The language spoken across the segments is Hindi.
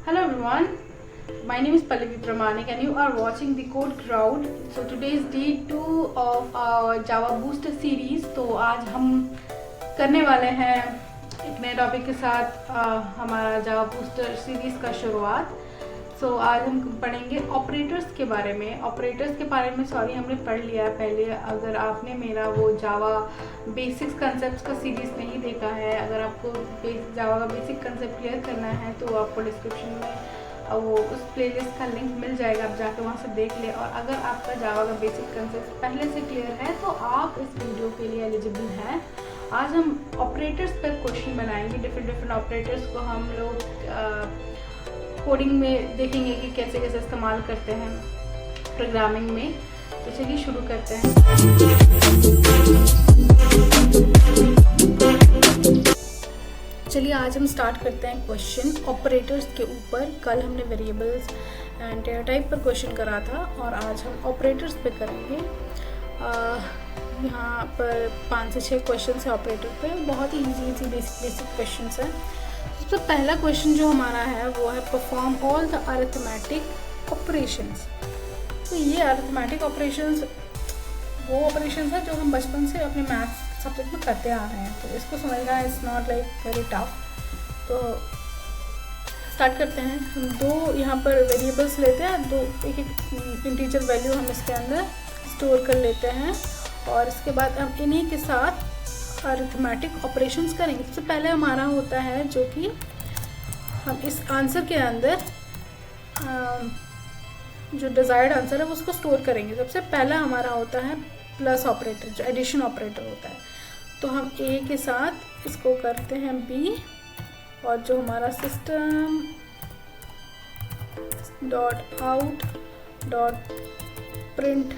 Hello everyone, my name is Pallavi Pramanik and you are watching the Code Crowd. So today is day 2 of our Java Booster series. तो आज हम करने वाले हैं एक नए टॉपिक के साथ हमारा Java Booster सीरीज़ का शुरुआत। आज हम पढ़ेंगे ऑपरेटर्स के बारे में। हमने पढ़ लिया है पहले। अगर आपने मेरा वो जावा बेसिक्स कंसेप्ट का सीरीज़ नहीं देखा है, अगर आपको जावा का बेसिक कंसेप्ट क्लियर करना है तो आपको डिस्क्रिप्शन में वो उस प्लेलिस्ट का लिंक मिल जाएगा, आप जाकर वहाँ से देख लें। और अगर आपका जावा का बेसिक कंसेप्ट पहले से क्लियर है तो आप इस वीडियो के लिए एलिजिबल हैं। आज हम ऑपरेटर्स पर क्वेश्चन बनाएंगे। डिफरेंट ऑपरेटर्स को हम लोग कोडिंग में देखेंगे कि कैसे कैसे इस्तेमाल करते हैं प्रोग्रामिंग में। तो चलिए शुरू करते हैं। चलिए आज हम स्टार्ट करते हैं क्वेश्चन ऑपरेटर्स के ऊपर। कल हमने वेरिएबल्स एंड डेटा टाइप पर क्वेश्चन करा था और आज हम ऑपरेटर्स पे करेंगे। यहाँ पर 5 से 6 क्वेश्चन है ऑपरेटर पे, बहुत ही इजी बेसिक क्वेश्चन है। सबसे पहला क्वेश्चन जो हमारा है वो है perform all the arithmetic operations. तो ये अरिथमेटिक ऑपरेशंस वो ऑपरेशंस है जो हम बचपन से अपने मैथ्स सब्जेक्ट में करते आ रहे हैं, तो इसको समझना is not like very tough. तो स्टार्ट करते हैं। हम 2 यहाँ पर वेरिएबल्स लेते हैं, 2 एक इंटीजर वैल्यू हम इसके अंदर स्टोर कर लेते हैं और इसके बाद हम इन्हीं के साथ अरिथमेटिक ऑपरेशंस करेंगे। सबसे पहले हमारा होता है जो कि हम इस आंसर के अंदर जो डिज़ायर्ड आंसर है वो उसको स्टोर करेंगे। सबसे पहला हमारा होता है प्लस ऑपरेटर, जो एडिशन ऑपरेटर होता है। तो हम ए के साथ इसको करते हैं बी, और जो हमारा system dot out dot print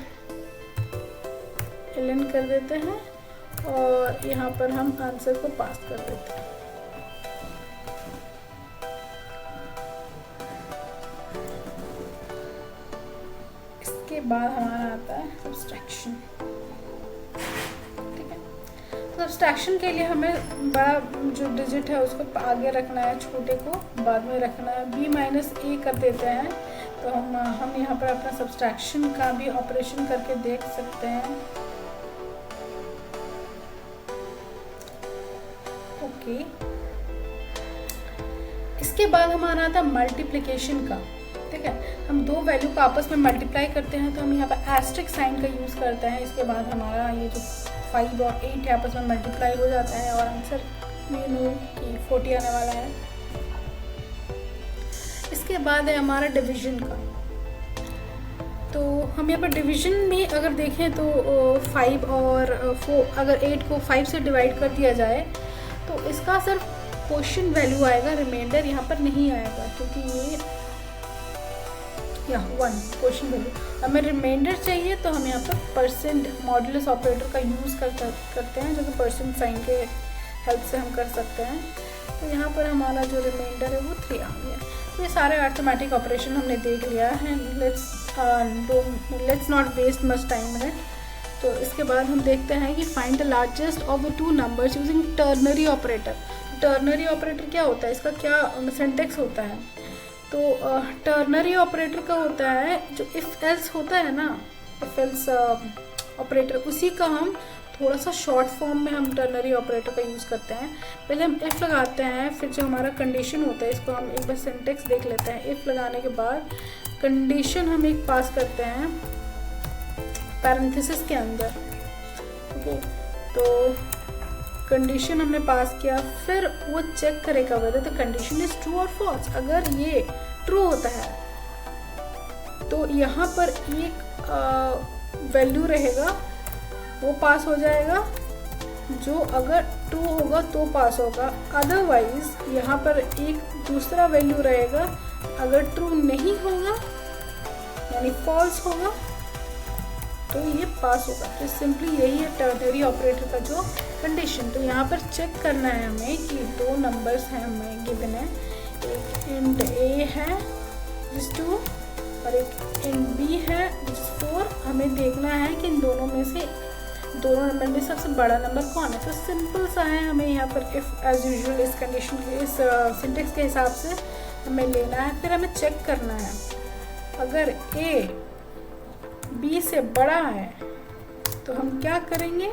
Elon कर देते हैं और यहाँ पर हम आंसर को पास कर देते हैं। इसके बाद हमारा आता है सब्सट्रैक्शन। ठीक है, तो सब्सट्रैक्शन के लिए हमें बड़ा जो डिजिट है उसको आगे रखना है, छोटे को बाद में रखना है। b-a कर देते हैं तो हम यहाँ पर अपना सब्सट्रैक्शन का भी ऑपरेशन करके देख सकते हैं। ओके, इसके बाद हमारा आता है मल्टीप्लिकेशन का। ठीक है, हम 2 वैल्यू का आपस में मल्टीप्लाई करते हैं तो हम यहाँ पर एस्ट्रिक साइन का यूज़ करते हैं। इसके बाद हमारा ये जो 5 और 8 है आपस में मल्टीप्लाई हो जाता है और आंसर में 40 आने वाला है। इसके बाद है हमारा डिवीजन का। तो हम यहाँ पर डिवीजन में अगर देखें तो 5 और 4, अगर 8 को 5 से डिवाइड कर दिया जाए तो इसका सिर्फ क्वोशिएंट वैल्यू आएगा, रिमाइंडर यहाँ पर नहीं आएगा, क्योंकि ये 1 क्वोशिएंट वैल्यू। हमें रिमाइंडर चाहिए तो हम यहाँ पर परसेंट मॉड्यूलस ऑपरेटर का यूज़ करते हैं, जो कि परसेंट साइन के हेल्प से हम कर सकते हैं। तो यहाँ पर हमारा जो रिमाइंडर है वो 3 आ गया। तो ये सारे अरिथमेटिक ऑपरेशन हमने देख लिया है। Let's not waste much time in it. तो इसके बाद हम देखते हैं कि find the largest of the 2 numbers using ternary operator. Ternary operator क्या होता है, इसका क्या सिंटेक्स होता है? तो टर्नरी ऑपरेटर का होता है जो इफ एल्स होता है ना, इफ एल्स ऑपरेटर, उसी का हम थोड़ा सा शॉर्ट फॉर्म में हम टर्नरी ऑपरेटर का यूज़ करते हैं। पहले हम इफ़ लगाते हैं, फिर जो हमारा कंडीशन होता है इसको हम एक बार सिंटेक्स देख लेते हैं। इफ़ लगाने के बाद कंडीशन हम एक पास करते हैं पैरेंथेसिस के अंदर। ओके, तो कंडीशन हमने पास किया, फिर वो चेक करेगा whether the condition is true और फॉल्स। अगर ये ट्रू होता है तो यहाँ पर एक वैल्यू रहेगा, वो पास हो जाएगा, जो अगर ट्रू होगा तो पास होगा। अदरवाइज यहाँ पर एक दूसरा वैल्यू रहेगा, अगर ट्रू नहीं होगा यानी फॉल्स होगा तो ये पास होगा। तो सिंपली यही है टर्नरी ऑपरेटर का जो कंडीशन। तो यहाँ पर चेक करना है हमें कि 2 नंबर्स हैं हमें गिवन है, एक इंट a है जिस 2 और एक इंट b है जिस 4। हमें देखना है कि इन दोनों में से दोनों नंबर में सबसे बड़ा नंबर कौन है। तो सिंपल सा है, हमें यहाँ पर इफ़ एज यूजुअल इस कंडीशन के इस सिंटेक्स के हिसाब से हमें लेना है, फिर हमें चेक करना है। अगर a b से बड़ा है तो हम क्या करेंगे,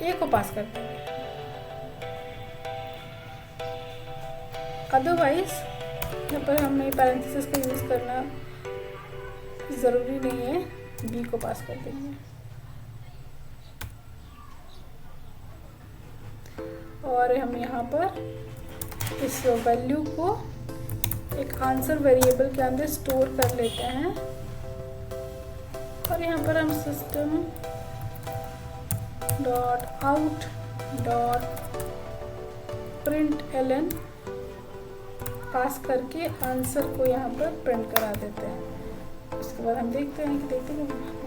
a को पास कर देंगे, अदरवाइज यहाँ पर हमें पैरेंथेसिस का यूज करना जरूरी नहीं है, b को पास कर देंगे। और हम यहाँ पर इस वैल्यू को एक आंसर वेरिएबल के अंदर स्टोर कर लेते हैं। और यहाँ पर हम system dot out dot print L N pass करके आंसर को यहाँ पर प्रिंट करा देते हैं। उसके बाद हम देखते हैं कि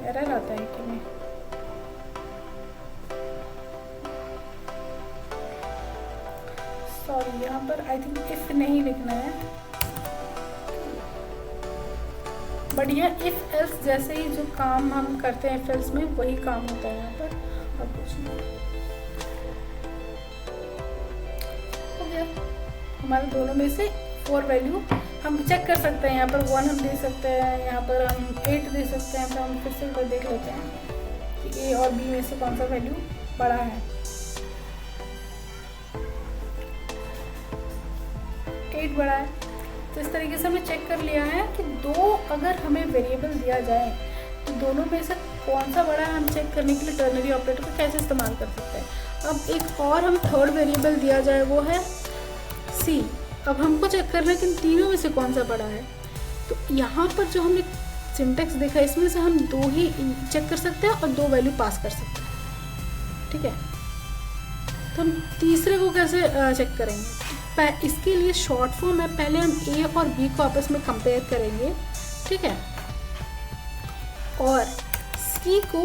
एरर आता है कि नहीं। सॉरी, यहाँ पर आई थिंक इफ नहीं लिखना है, बट यह इफ एल्स जैसे ही जो काम हम करते हैं इफ एल्स में वही काम होता है यहाँ पर, और कुछ नहीं। हो गया, हमारे दोनों में से 4 वैल्यू हम चेक कर सकते हैं। यहाँ पर 1 हम दे सकते हैं, यहाँ पर हम 8 दे सकते हैं। तो हम फिर से एक बार देख लेते हैं कि ए और बी में से कौन सा वैल्यू बड़ा है। 8 बड़ा है। तो इस तरीके से हमने चेक कर लिया है कि 2 अगर हमें वेरिएबल दिया जाए तो दोनों में से कौन सा बड़ा है, हम चेक करने के लिए टर्नरी ऑपरेटर को कैसे इस्तेमाल कर सकते हैं। अब एक और हम थर्ड वेरिएबल दिया जाए, वो है सी। अब हमको चेक करना है कि इन तीनों में से कौन सा बड़ा है। तो यहाँ पर जो हमने सिंटेक्स देखा, इसमें से हम 2 ही चेक कर सकते हैं और 2 वैल्यू पास कर सकते हैं। ठीक है, तो हम तीसरे को कैसे चेक करेंगे। इसके लिए शॉर्ट फॉर्म है, पहले हम ए और बी को आपस में कंपेयर करेंगे। ठीक है, और सी को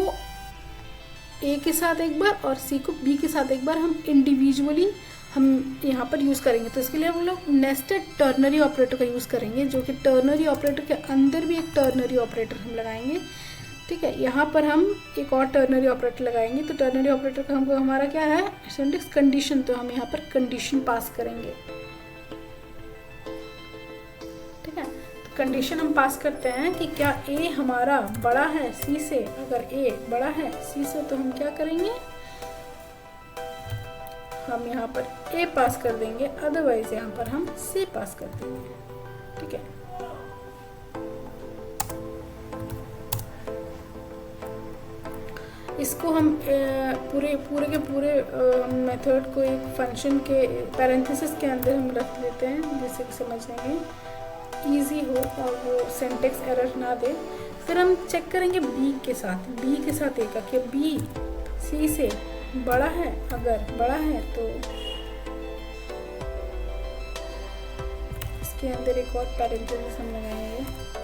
ए के साथ एक बार और सी को बी के साथ एक बार हम इंडिविजुअली हम यहाँ पर यूज़ करेंगे। तो इसके लिए हम लोग नेस्टेड टर्नरी ऑपरेटर का यूज़ करेंगे, जो कि टर्नरी ऑपरेटर के अंदर भी एक टर्नरी ऑपरेटर हम लगाएंगे। ठीक है, यहाँ पर हम एक और टर्नरी ऑपरेटर लगाएंगे। तो टर्नरी ऑपरेटर का हमको हमारा क्या है, सिंटेक्स कंडीशन। तो हम यहाँ पर कंडीशन पास करेंगे। ठीक है, तो कंडीशन हम पास करते हैं कि क्या ए हमारा बड़ा है सी से। अगर ए बड़ा है सी से तो हम क्या करेंगे, हम यहाँ पर ए पास कर देंगे, अदरवाइज यहाँ पर हम सी पास कर देंगे। ठीक है, इसको हम पूरे के पूरे मेथड को एक फंक्शन के पैरेंथेसिस के अंदर हम रख लेते हैं, जिससे कि समझने में ईजी हो और वो सिंटेक्स एरर ना दे। फिर हम चेक करेंगे बी के साथ ए का, कि बी सी से बड़ा है। अगर बड़ा है तो इसके अंदर एक और पैरेंथेसिस हम लगाएंगे।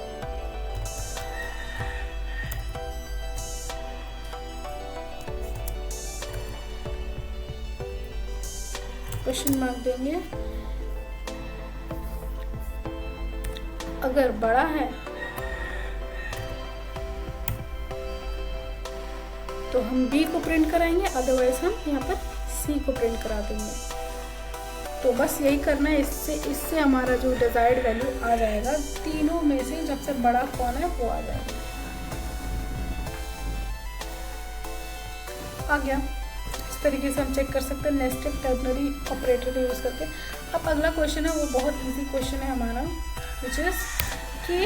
क्वेश्चन मार्क देंगे। अगर बड़ा है तो हम बी को प्रिंट कराएंगे, अदरवाइज हम यहाँ पर सी को प्रिंट करा देंगे। तो बस यही करना है, इससे हमारा जो डिजायर्ड वैल्यू आ जाएगा। तीनों में से सबसे बड़ा कौन है वो आ जाएगा। आ गया। इस तरीके से हम चेक कर सकते हैं नेस्टेड टर्नरी ऑपरेटर का यूज़ करके। अब अगला क्वेश्चन है, वो बहुत इजी क्वेश्चन है हमारा, विच इज कि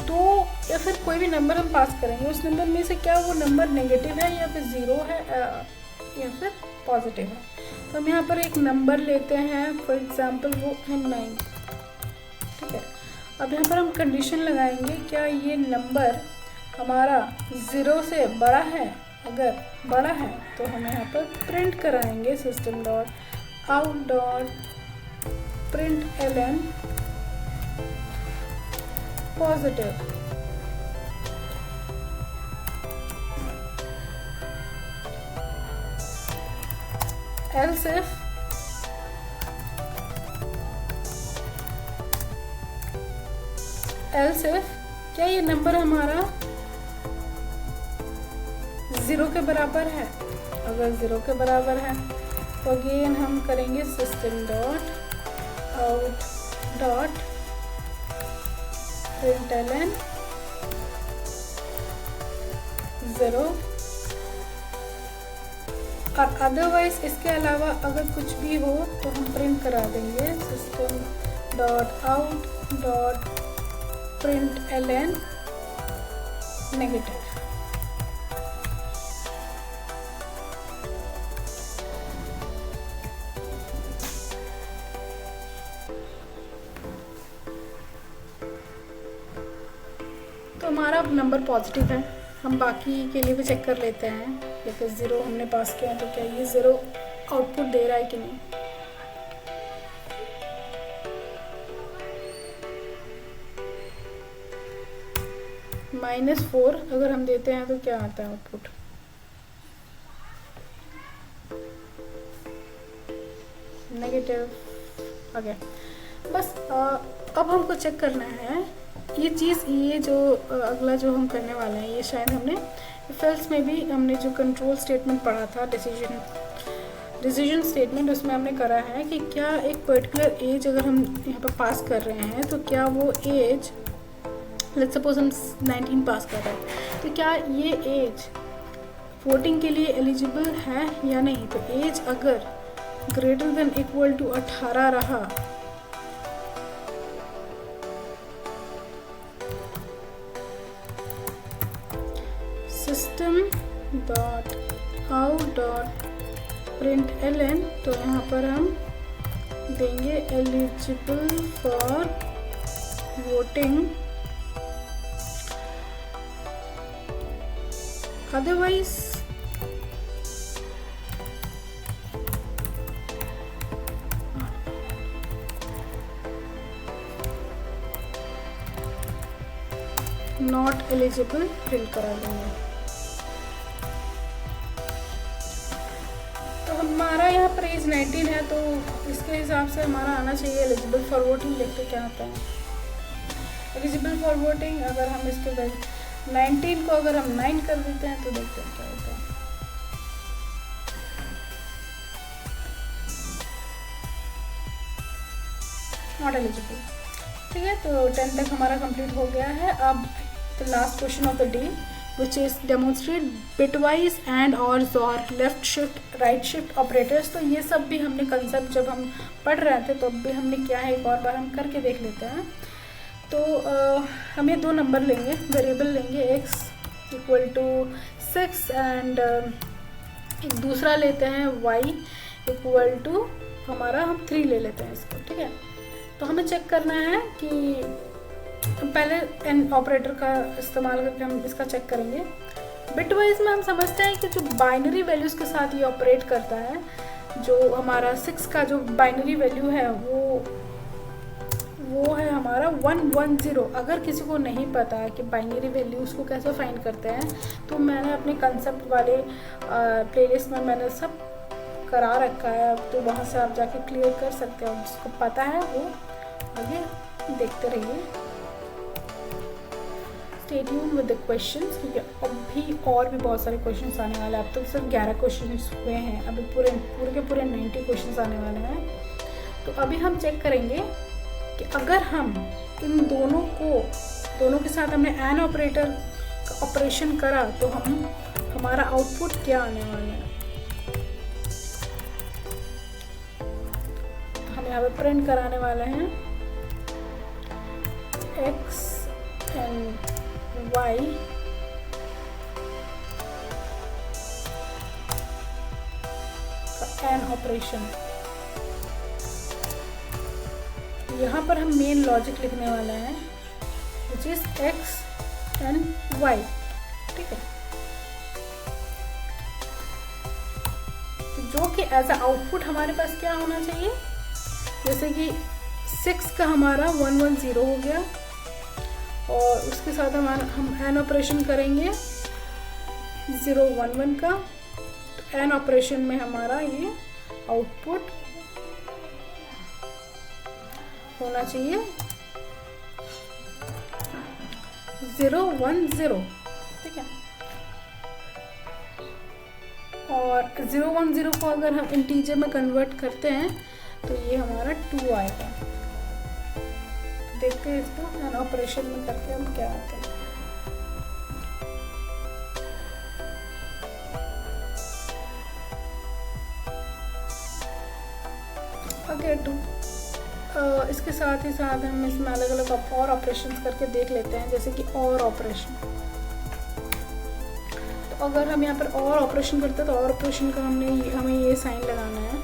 2 या फिर कोई भी नंबर हम पास करेंगे, उस नंबर में से क्या वो नंबर नेगेटिव है या फिर 0 है या फिर पॉजिटिव है। तो हम यहाँ पर एक नंबर लेते हैं, फॉर एग्जांपल वो है 9। ठीक है, अब यहाँ पर हम कंडीशन लगाएंगे, क्या ये नंबर हमारा 0 से बड़ा है। अगर बड़ा है तो हम यहाँ पर प्रिंट कराएंगे system dot out dot print L N positive. Else if क्या ये नंबर हमारा 0 के बराबर है। अगर 0 के बराबर है तो अगेन हम करेंगे system dot out dot println 0, और अदरवाइज इसके अलावा अगर कुछ भी हो तो हम प्रिंट करा देंगे system dot out dot println negative. तो हमारा अब नंबर पॉजिटिव है। हम बाकी के लिए भी चेक कर लेते हैं, क्योंकि 0 हमने पास किया है तो क्या ये 0 आउटपुट दे रहा है कि नहीं। -4 अगर हम देते हैं तो क्या आता है आउटपुट, नेगेटिव आ गया। बस अब हमको चेक करना है ये चीज़, ये जो अगला जो हम करने वाले हैं, ये शायद हमने इफ एल्स में भी हमने जो कंट्रोल स्टेटमेंट पढ़ा था, डिसीजन स्टेटमेंट, उसमें हमने करा है कि क्या एक पर्टिकुलर एज अगर हम यहाँ पर पास कर रहे हैं तो क्या वो एज, लेट्स सपोज हम 19 पास कर रहे हैं, तो क्या ये एज वोटिंग के लिए एलिजिबल है या नहीं। तो एज अगर ग्रेटर देन इक्वल टू 18 रहा system dot out dot println, तो यहाँ पर हम देंगे eligible for voting, otherwise not eligible print करा देंगे। तो हमारा यहाँ पर एज 19 है, तो इसके हिसाब से हमारा आना चाहिए एलिजिबल फॉर वोटिंग। देखते क्या आता है एलिजिबल फॉर वोटिंग। अगर हम इसके 19 को अगर हम 9 कर देते हैं तो देखते हैं क्या होता है। Not eligible. ठीक है, तो 10 तक हमारा कंप्लीट हो गया है। अब the last question of the day which is demonstrate bitwise and or XOR left shift right shift operators. तो ये सब भी हमने कंसेप्ट जब हम पढ़ रहे थे तो अब भी हमने क्या है एक और बार हम करके देख लेते हैं। तो हम ये 2 नंबर लेंगे, वेरिएबल लेंगे x इक्वल टू 6 एंड एक दूसरा लेते हैं y इक्वल टू हमारा हम 3 ले लेते हैं इसको। ठीक है, तो हमें चेक करना है कि पहले एन ऑपरेटर का इस्तेमाल करके हम इसका चेक करेंगे। बिटवाइज में हम समझते हैं कि जो बाइनरी वैल्यूज के साथ ये ऑपरेट करता है, जो हमारा 6 का जो बाइनरी वैल्यू है वो है हमारा 110। अगर किसी को नहीं पता है कि बाइनरी वैल्यू उसको कैसे फाइंड करते हैं, तो मैंने अपने कंसेप्ट वाले प्लेलिस्ट में मैंने सब करा रखा है, तो वहाँ से आप जाके क्लियर कर सकते हो। जिसको पता है वो आगे देखते रहिए। Stay tuned with the questions, क्योंकि अभी और भी बहुत सारे क्वेश्चंस आने वाले हैं। अब तक सिर्फ 11 क्वेश्चंस हुए हैं, अभी पूरे के पूरे 90 क्वेश्चंस आने वाले हैं। तो अभी हम चेक करेंगे कि अगर हम इन दोनों के साथ हमने एंड ऑपरेटर का ऑपरेशन करा तो हमारा आउटपुट क्या आने वाला है। तो हम यहाँ पे प्रिंट कराने वाले हैं x एंड y का एंड ऑपरेशन। यहाँ पर हम मेन लॉजिक लिखने वाले हैं which is x and y। ठीक है, तो जो कि एज अ आउटपुट हमारे पास क्या होना चाहिए, जैसे कि 6 का हमारा 110 हो गया और उसके साथ हम एन ऑपरेशन करेंगे 011 का। तो एन ऑपरेशन में हमारा ये आउटपुट होना चाहिए 010। ठीक है, और 010 को अगर हम इंटीजर में कन्वर्ट करते हैं तो ये हमारा 2 आएगा। देखते हैं इसको एंड ऑपरेशन में करके हम क्या आता है। ओके 2। इसके साथ ही साथ हम इसमें अलग अलग और ऑपरेशंस करके देख लेते हैं, जैसे कि और ऑपरेशन। तो अगर हम यहाँ पर और ऑपरेशन करते हैं तो और ऑपरेशन का हमें ये साइन लगाना है,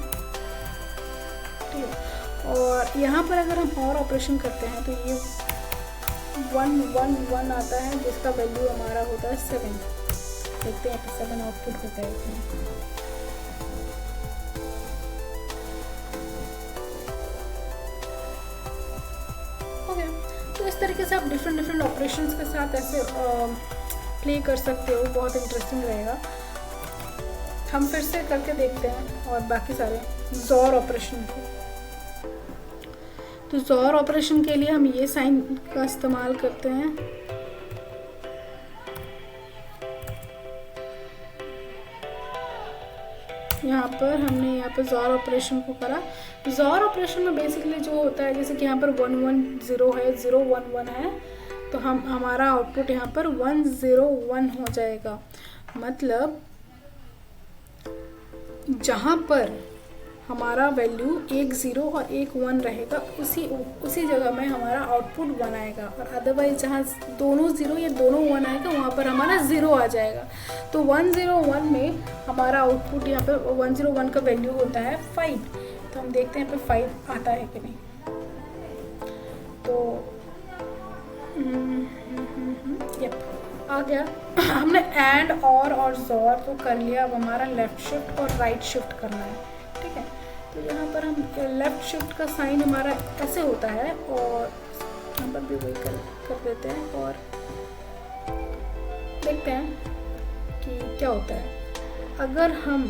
ठीक है। और यहाँ पर अगर हम और ऑपरेशन करते हैं तो ये 111 आता है, जिसका वैल्यू हमारा होता है 7। देखते हैं 7 आउटपुट होता है इसमें। तो इस तरीके से आप डिफरेंट ऑपरेशंस के साथ ऐसे प्ले कर सकते हो, बहुत इंटरेस्टिंग रहेगा। हम फिर से करके देखते हैं और बाकी सारे ज़ोर ऑपरेशन को। तो ज़ोर ऑपरेशन के लिए हम ये साइन का इस्तेमाल करते हैं। यहाँ पर ज़ोर ऑपरेशन को करा। ज़ोर ऑपरेशन में बेसिकली जो होता है, जैसे कि यहाँ पर 110 है, 011 है, तो हमारा आउटपुट यहाँ पर 101 हो जाएगा। मतलब जहाँ पर हमारा वैल्यू 1 0 और 1 1 रहेगा, उसी जगह में हमारा आउटपुट 1 आएगा। और अदरवाइज जहाँ दोनों 0 या दोनों 1 आएगा, वहाँ पर हमारा 0 आ जाएगा। तो 101 में हमारा आउटपुट यहाँ पर 101 का वैल्यू होता है 5। तो हम देखते हैं यहाँ पर 5 आता है कि नहीं। तो आ गया। हमने एंड और ज़ोर तो कर लिया। अब हमारा लेफ़्ट शिफ्ट और राइट शिफ्ट करना है, ठीक है। तो यहाँ पर हम लेफ़्ट शिफ्ट का साइन हमारा ऐसे होता है, और यहाँ पर भी वही कर देते हैं और देखते हैं कि क्या होता है। अगर हम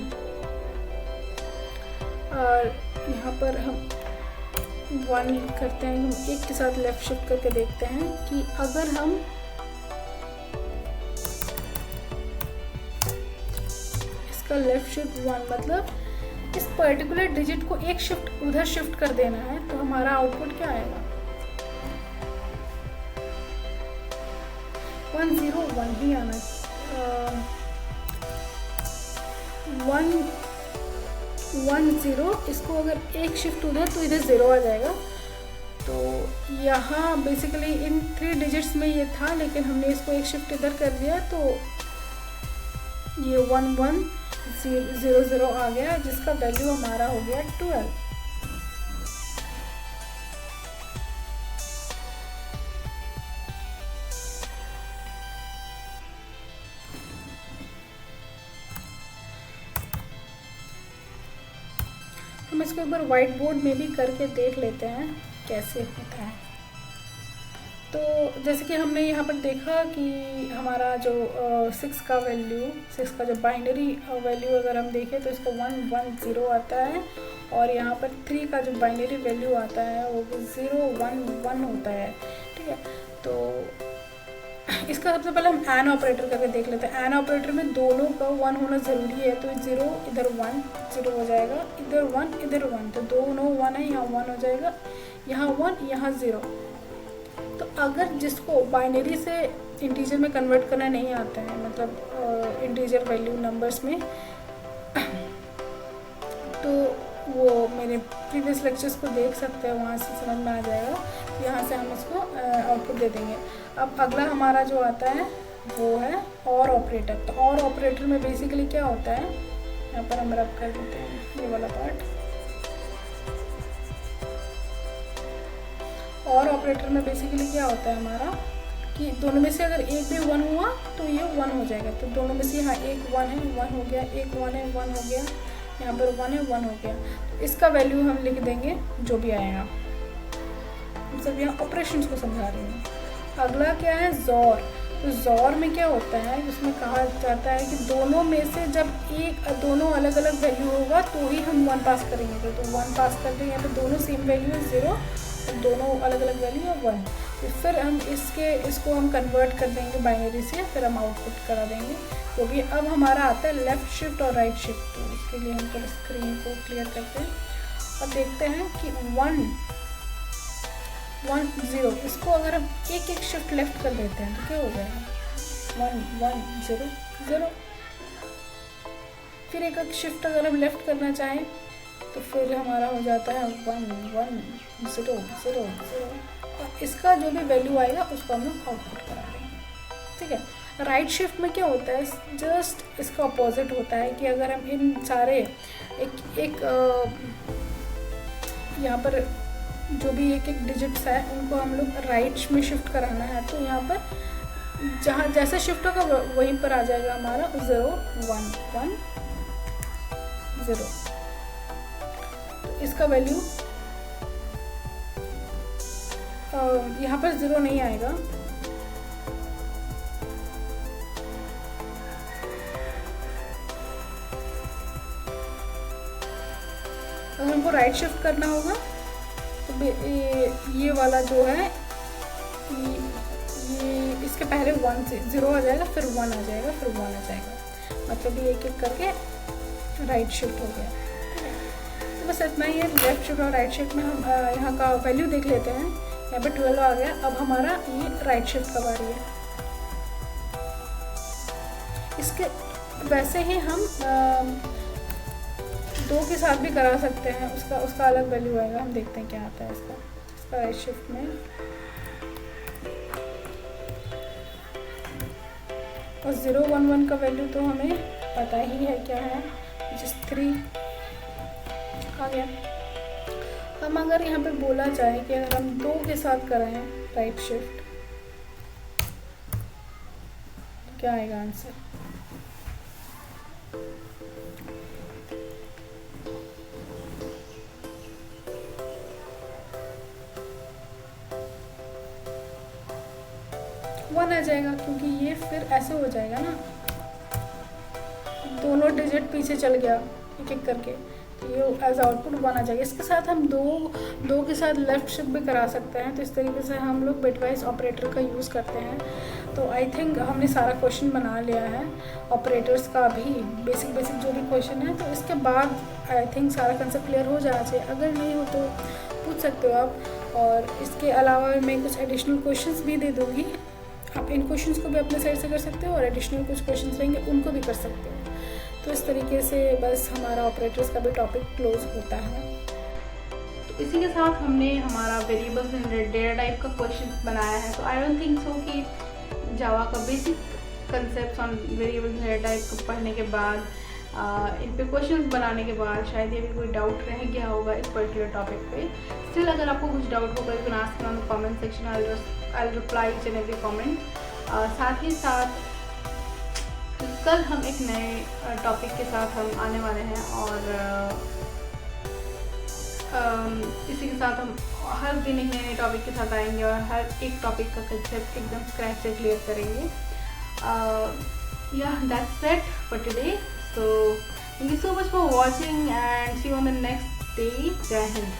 यहाँ पर हम 1 करते हैं, हम एक के साथ लेफ़्ट शिफ्ट करके देखते हैं कि अगर हम इसका लेफ़्ट शिफ्ट 1 मतलब इस पर्टिकुलर डिजिट को एक शिफ्ट उधर शिफ्ट कर देना है, तो हमारा आउटपुट क्या आएगा? 101 ही आना। 110 इसको अगर एक शिफ्ट उधर तो इधर 0 आ जाएगा। तो यहाँ बेसिकली इन 3 डिजिट्स में ये था, लेकिन हमने इसको एक शिफ्ट इधर कर दिया, तो ये 1100 आ गया, जिसका वैल्यू हमारा हो गया 12। हम इसको एक बार व्हाइट बोर्ड में भी करके देख लेते हैं कैसे होता है। तो जैसे कि हमने यहाँ पर देखा कि हमारा जो 6 का वैल्यू, 6 का जो बाइनरी वैल्यू अगर हम देखें तो इसका 110 आता है, और यहाँ पर 3 का जो बाइनरी वैल्यू आता है वो 011 होता है, ठीक है। तो इसका सबसे पहले हम एन ऑपरेटर करके देख लेते हैं। एन ऑपरेटर में दोनों का 1 होना ज़रूरी है, तो 0 इधर 1 0 हो जाएगा, इधर 1 इधर 1, तो दोनों 1 है, यहाँ 1 हो जाएगा, यहाँ 1 यहाँ 0। तो अगर जिसको बाइनरी से इंटीजर में कन्वर्ट करना नहीं आता है, मतलब इंटीजर वैल्यू नंबर्स में, तो वो मेरे प्रीवियस लेक्चर्स को देख सकते हैं, वहाँ से समझ में आ जाएगा। तो यहाँ से हम इसको आउटपुट दे देंगे। अब अगला हमारा जो आता है वो है और ऑपरेटर। तो और ऑपरेटर में बेसिकली क्या होता है, यहाँ पर हम रब कर देते हैं ये वाला पार्ट। और ऑपरेटर में बेसिकली क्या होता है हमारा कि दोनों में से अगर एक भी 1 हुआ तो ये 1 हो जाएगा। तो दोनों में से यहाँ एक 1 है, 1 हो गया, एक 1 है, 1 हो गया, यहाँ पर 1 है, 1 हो गया। तो इसका वैल्यू हम लिख देंगे जो भी आएगा। हम सब यहाँ ऑपरेशंस को समझा रही हूँ। अगला क्या है, ज़ोर। तो ज़ोर में क्या होता है, उसमें कहा जाता है कि दोनों में से जब दोनों अलग अलग वैल्यू होगा तो ही हम 1 पास करेंगे। तो 1 पास करते हैं, यहाँ पर दोनों सेम वैल्यू है 0, और दोनों अलग अलग वैल्यू है 1। फिर हम इसको हम कन्वर्ट कर देंगे बाइनरी से, फिर हम आउटपुट करा देंगे। तो भी अब हमारा आता है लेफ़्ट शिफ्ट और राइट शिफ्ट। तो उसके लिए हम पहले स्क्रीन को क्लियर करते हैं और देखते हैं कि 1 1 0, इसको अगर हम एक शिफ्ट लेफ्ट कर देते हैं तो क्या हो जाएगा 1 1 0 0। फिर एक शिफ्ट अगर हम लेफ्ट करना चाहें तो फिर हमारा हो जाता है 1 1 0 0 0। और इसका जो भी वैल्यू आएगा उसको हम लोग आउटपुट करा देंगे। ठीक है। राइट शिफ्ट में क्या होता है, जस्ट इसका अपोजिट होता है कि अगर हम इन सारे एक यहाँ पर जो भी एक डिजिट्स है उनको हम लोग राइट में शिफ्ट कराना है, तो यहाँ पर जहाँ जैसे शिफ्ट होगा वहीं पर आ जाएगा हमारा 0 1 1 0। इसका वैल्यू यहाँ पर 0 नहीं आएगा। अगर हमको राइट शिफ्ट करना होगा तो ये वाला जो है ये इसके पहले 1 से 0 आ जाएगा, फिर 1 आ जाएगा, फिर 1 आ जाएगा, मतलब ये एक करके राइट शिफ्ट हो गया। तो बस इतना ही है। लेफ्ट शिफ्ट और राइट शिफ्ट में हम यहाँ का वैल्यू देख लेते हैं। यहाँ पे 12 आ गया। अब हमारा ये राइट शिफ्ट का बारी है। इसके वैसे ही हम 2 के साथ भी करा सकते हैं, उसका अलग वैल्यू आएगा। हम देखते हैं क्या आता है इसका राइट शिफ्ट में। और 0 1 1 का वैल्यू तो हमें पता ही है क्या है, जिस 3 आ गया। हम अगर यहाँ पे बोला जाए कि अगर हम 2 के साथ कराएं राइट शिफ्ट तो क्या आएगा आंसर। वन आ जाएगा, क्योंकि ये फिर ऐसे हो जाएगा ना, दोनों डिजिट पीछे चल गया एक करके, तो ये एज आउटपुट 1 आ जाएगा। इसके साथ हम दो के साथ लेफ्ट शिफ्ट भी करा सकते हैं। तो इस तरीके से हम लोग बिटवाइज ऑपरेटर का यूज़ करते हैं। तो आई थिंक हमने सारा क्वेश्चन बना लिया है ऑपरेटर्स का भी, बेसिक जो भी क्वेश्चन है। तो इसके बाद आई थिंक सारा कंसेप्ट क्लियर हो जाना चाहिए। अगर नहीं हो तो पूछ सकते हो आप, और इसके अलावा मैं कुछ एडिशनल क्वेश्चंस भी दे दूँगी। आप इन क्वेश्चंस को भी अपने साइड से कर सकते हो और एडिशनल कुछ क्वेश्चंस रहेंगे उनको भी कर सकते हो। तो इस तरीके से बस हमारा ऑपरेटर्स का भी टॉपिक क्लोज होता है। तो इसी के साथ हमने हमारा वेरिएबल्स एंड डेटा टाइप का क्वेश्चन बनाया है। तो आई डोंट थिंक सो कि जावा का basic concept on variables and data type को पढ़ने के बाद, इन पे क्वेश्चंस बनाने के बाद शायद ये भी कोई डाउट रह गया होगा इस पर्टिकुलर टॉपिक पे। स्टिल अगर आपको कुछ डाउट होगा you can ask on the comment section, I will reply each and every comment. साथ ही साथ कल हम एक नए टॉपिक के साथ हम आने वाले हैं, और इसी के साथ हम हर दिन एक नए टॉपिक के साथ आएंगे और हर एक टॉपिक का कंसेप्ट एकदम स्क्रैच से क्लियर करेंगे। Yeah, that's it for today. So thank you so much for watching and see you on the next day. Jai Hind.